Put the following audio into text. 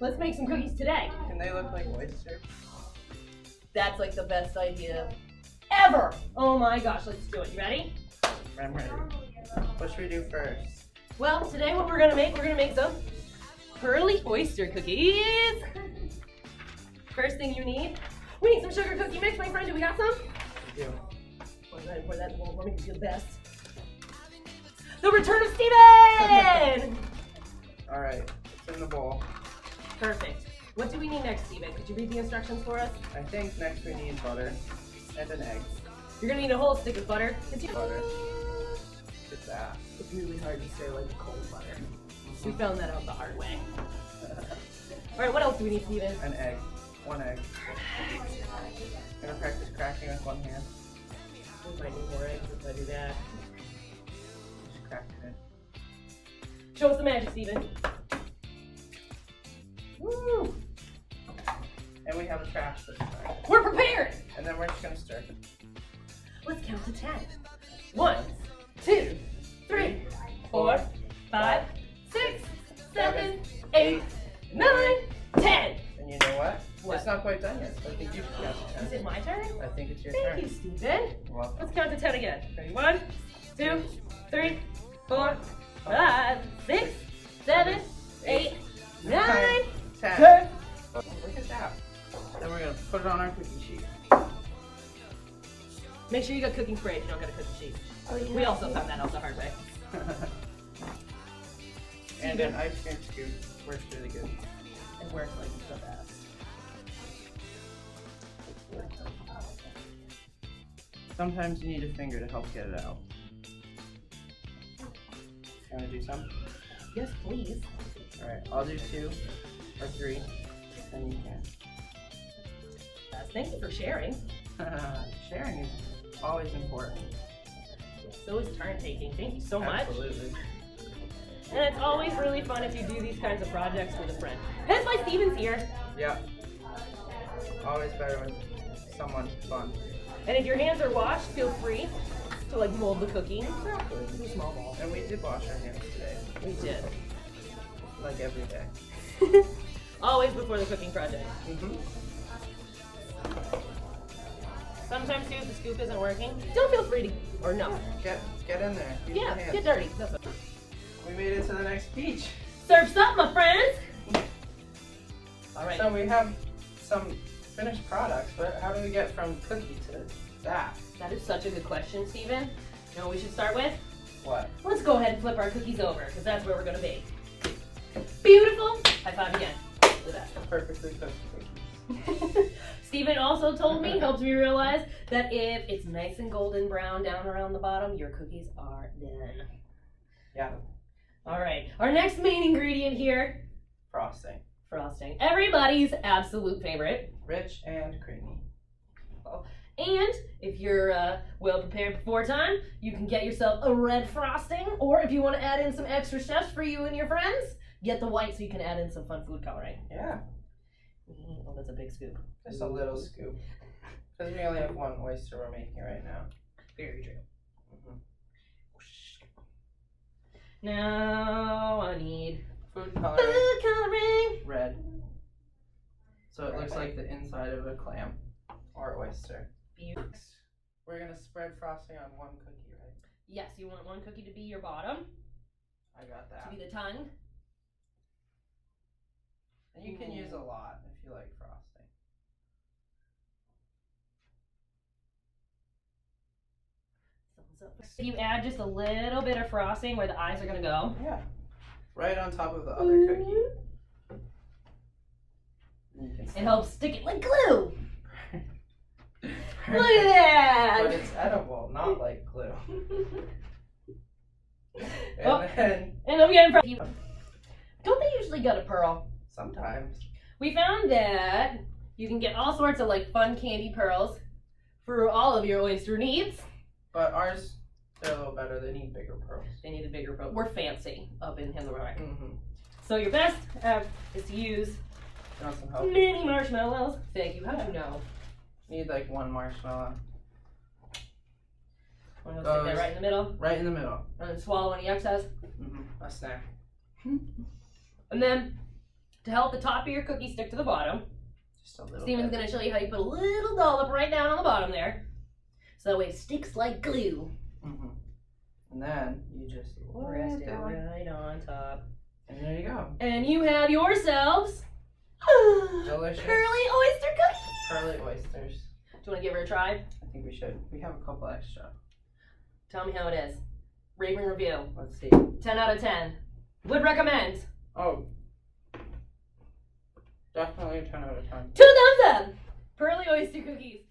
Let's make some cookies today. Can they look like oysters? That's like the best idea ever. Oh my gosh, let's do it. You ready? I'm ready. What should we do first? Well, today what we're gonna make some pearly oyster cookies. First thing you need, we need some sugar cookie mix, my friend. Do we got some? We do. Pour that in the bowl for me to feel the best. The return of Steven! All right, it's in the bowl. Perfect. What do we need next, Steven? Could you read the instructions for us? I think next we need butter and an egg. You're gonna need a whole stick of butter. Butter. Just that. It's really hard to stir like cold butter. We found that out the hard way. All right, what else do we need, Steven? An egg. One egg. I'm gonna practice cracking with one hand. We might need more eggs if I do that. Just crack it. Show us the magic, Steven. Woo! And we have a trash this time. We're prepared! And then we're just gonna stir. Let's count to 10. 1, 2, 3, 4, 5, 6, 7, 8, 9, 10. And you know what? What? It's not quite done yet. So I think you should count to 10. Is it my turn? I think it's your Thank turn. you, Steven. You're welcome. Let's count to 10 again. Ready? 1, 2, 3, 4, 5, 6, 7, 8, 9, 10. 10. Look at that. Then we're gonna put it on our cookie sheet. Make sure you got cooking spray if you don't got a cookie sheet. Oh, yeah. We also found that out the hard way. And an ice cream scoop works really good. It works like the best. Sometimes you need a finger to help get it out. You wanna do some? Yes, please. Alright, I'll do 2 or 3, and you can. Thank you for sharing. Sharing is always important. So is turn taking. Thank you so much. Absolutely. And it's always really fun if you do these kinds of projects with a friend. That's why Steven's here. Yeah. Always better with someone fun. And if your hands are washed, feel free to like mold the cookie. Do a small ball. And we did wash our hands today. We did. Like every day. Always before the cooking project. Mm-hmm. Sometimes too, if the scoop isn't working, still feel free to, or no. Get in there. Use your Yeah, hands. get dirty. That's what. We made it to the next beach. Surf's up, my friends. All right. So we have some finished products, but how do we get from cookie to that? That is such a good question, Steven. You know what we should start with? What? Let's go ahead and flip our cookies over, because that's where we're going to bake. Beautiful. High five again. Look at that. Perfectly cooked cookies. Steven also told me, helped me realize, that if it's nice and golden brown down around the bottom, your cookies are done. Yeah. All right. Our next main ingredient here, Frosting. frosting. Everybody's absolute favorite. Rich and creamy. And if you're well prepared before time, you can get yourself a red frosting, or if you want to add in some extra steps for you and your friends, get the white so you can add in some fun food coloring. Yeah. Oh, that's a big scoop. Just a little scoop. Because we only have one oyster we're making right now. Very true. Mm-hmm. Now I need Food coloring. food coloring. Red. So it looks like the inside of a clam or oyster. Beautiful. We're gonna spread frosting on one cookie, right? Yes, you want one cookie to be your bottom, I got to that. be the tongue. And you can use a lot if you like frosting. If you add just a little bit of frosting where the eyes are gonna go. Yeah. Right on top of the other cookie. And you can It helps stick it like glue. Look Look at that. But it's edible, not like glue. And Oh. then And I'm getting Don't they usually go to Pearl? sometimes. We found that you can get all sorts of like fun candy pearls for all of your oyster needs. But ours, they're a little better. They need bigger pearls. They need a bigger pearl. We're fancy up in Hillrock. Mm-hmm. So your best is to use You want some help? mini marshmallows. Thank you. How'd you know? Need like one marshmallow. Want to stick that right in the middle? Right in the middle. And then swallow any excess. Mm-hmm. A snack. And then To help the top of your cookie stick to the bottom, Just a little Steven's bit. going to show you how you put a little dollop right down on the bottom there. So that way it sticks like glue. Mm-hmm. And then you just Rest it right on top. And there you go. And you have yourselves Delicious. Pearly Oyster Cookies. Pearly oysters. Do you want to give her a try? I think we should. We have a couple extra. Tell me how it is. Rate and review. Let's see. 10 out of 10. Would recommend. Oh. Definitely a 10 out of 10. 2 thumbs up. Pearly Oyster Cookies.